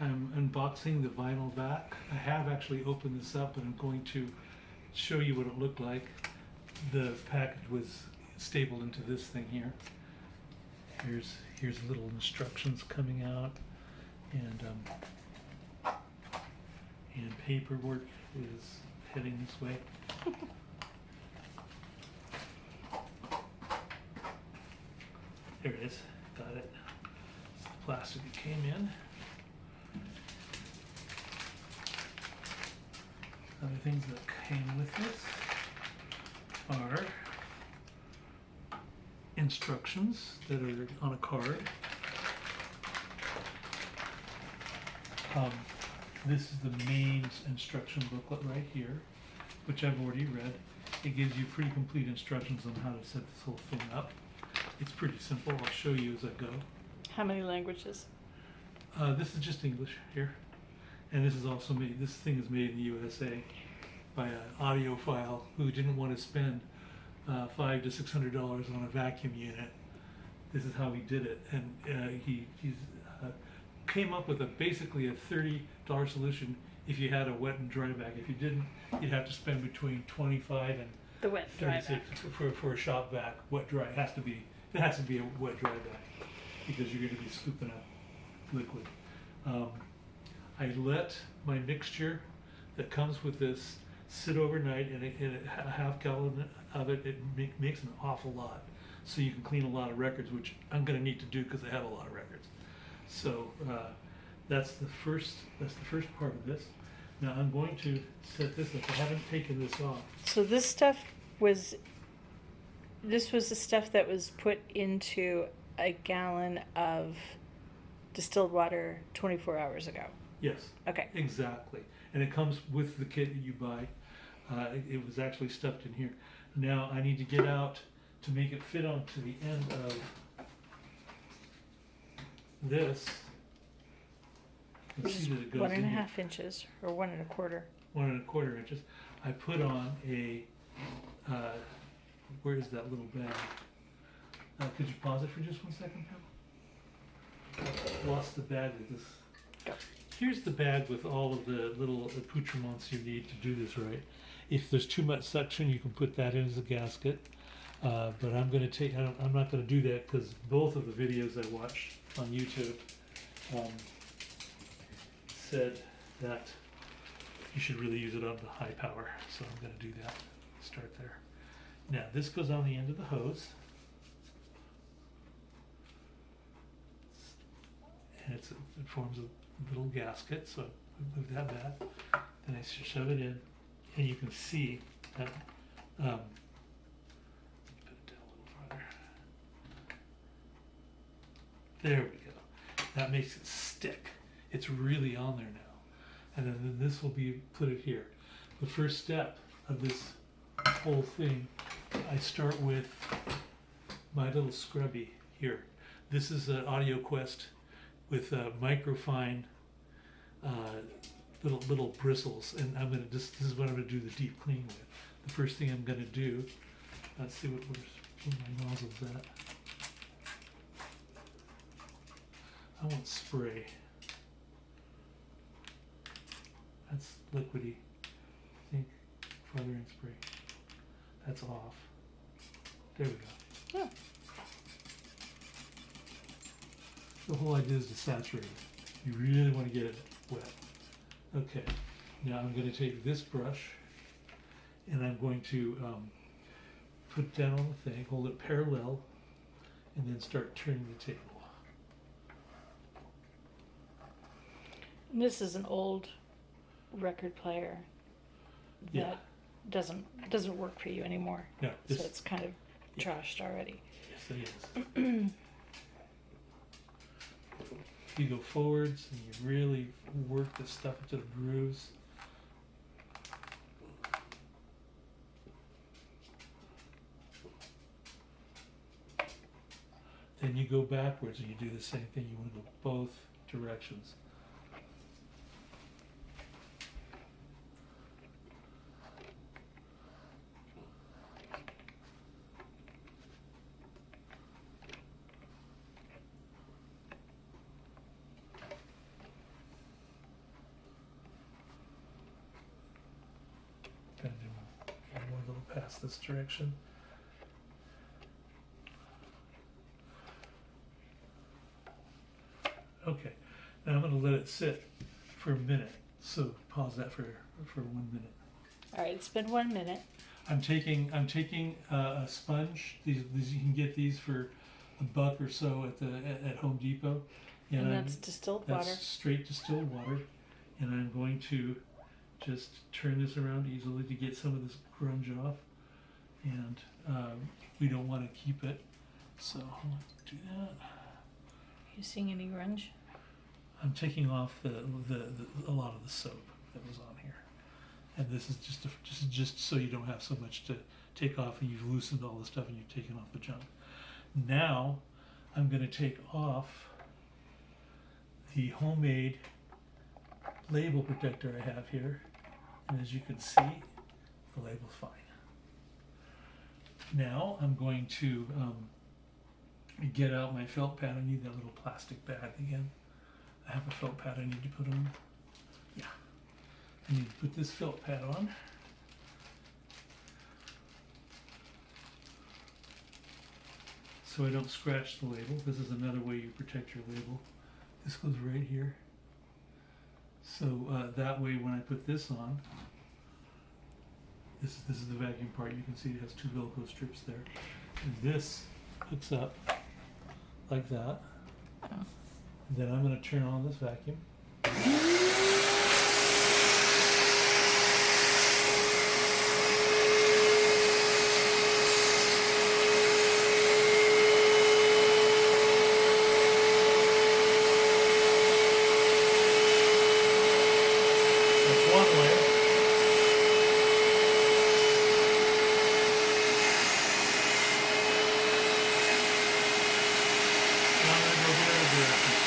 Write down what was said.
I'm unboxing the Vinyl Vac. I have actually opened this up and I'm going to show you what it looked like. The package was stapled into this thing here. Here's little instructions coming out, and paperwork is heading this way. There it is. Got it. It's the plastic that came in. Other things that came with this are instructions that are on a card. This is the main instruction booklet right here, which I've already read. It gives you pretty complete instructions on how to set this whole thing up. It's pretty simple. I'll show you as I go. How many languages? This is just English here. And this is also made, this thing is made in the USA by an audiophile who didn't want to spend $500 to $600 on a vacuum unit. This is how he did it. And he came up with basically a $30 solution if you had a wet and dry vac. If you didn't, you'd have to spend between $25 and The wet dry vac. for a shop vac. Wet dry, it has to be a wet dry vac because you're going to be scooping up liquid. I let my mixture that comes with this sit overnight, and a half gallon of it makes an awful lot. So you can clean a lot of records, which I'm going to need to do because I have a lot of records. So that's the first part of this. Now I'm going to set this up. I haven't taken this off. So this was the stuff that was put into a gallon of distilled water 24 hours ago. Yes. Okay. Exactly. And it comes with the kit that you buy. It was actually stuffed in here. Now I need to get out to make it fit onto the end of this. Which is that it goes 1.5 inches or 1.25. 1.25 inches. I put on a, where is that little bag? Could you pause it for just 1 second, Pam? Lost the bag with this. Go. Here's the bag with all of the little accoutrements you need to do this right. If there's too much suction, you can put that in as a gasket. But I'm going to take, I'm not going to do that because both of the videos I watched on YouTube said that you should really use it on the high power. So I'm going to do that. Start there. Now this goes on the end of the hose. And it forms a little gasket, so I move that back. Then I shove it in, and you can see that. Put it down a little farther. There we go. That makes it stick. It's really on there now. And then this will be put it here. The first step of this whole thing, I start with my little scrubby here. This is an Audio Quest with microfine little bristles, and I'm gonna this is what I'm gonna do the deep clean with. The first thing I'm gonna do, let's see where my nozzle's at. I want spray. That's liquidy. I think farther in spray. That's off. There we go. Yeah. The whole idea is to saturate it. You really want to get it wet. Okay, now I'm going to take this brush and I'm going to put it down on the thing, hold it parallel, and then start turning the table. And this is an old record player that Yeah. doesn't work for you anymore. No, So it's kind of trashed already. Yes, it is. You go forwards and you really work the stuff into the grooves. Then you go backwards and you do the same thing. You want to go both directions. pass this direction. Okay, now I'm gonna let it sit for a minute. So pause that for 1 minute. All right, it's been 1 minute. I'm taking a sponge. These you can get these for $1 or so at Home Depot. And that's distilled water. That's straight distilled water. And I'm going to just turn this around easily to get some of this grunge off. And we don't want to keep it, so let's do that. You seeing any grunge? I'm taking off a lot of the soap that was on here, and this is just so you don't have so much to take off, and you've loosened all the stuff and you've taken off the junk. Now I'm going to take off the homemade label protector I have here, and as you can see, the label's fine. Now I'm going to get out my felt pad. I need that little plastic bag again. I have a felt pad I need to put on. Yeah. I need to put this felt pad on. So I don't scratch the label. This is another way you protect your label. This goes right here. So that way when I put this on, this is the vacuum part. You can see it has 2 Velcro strips there. And this hooks up like that. Oh. Then I'm going to turn on this vacuum. That's one layer. Now I'm going to go the other direction.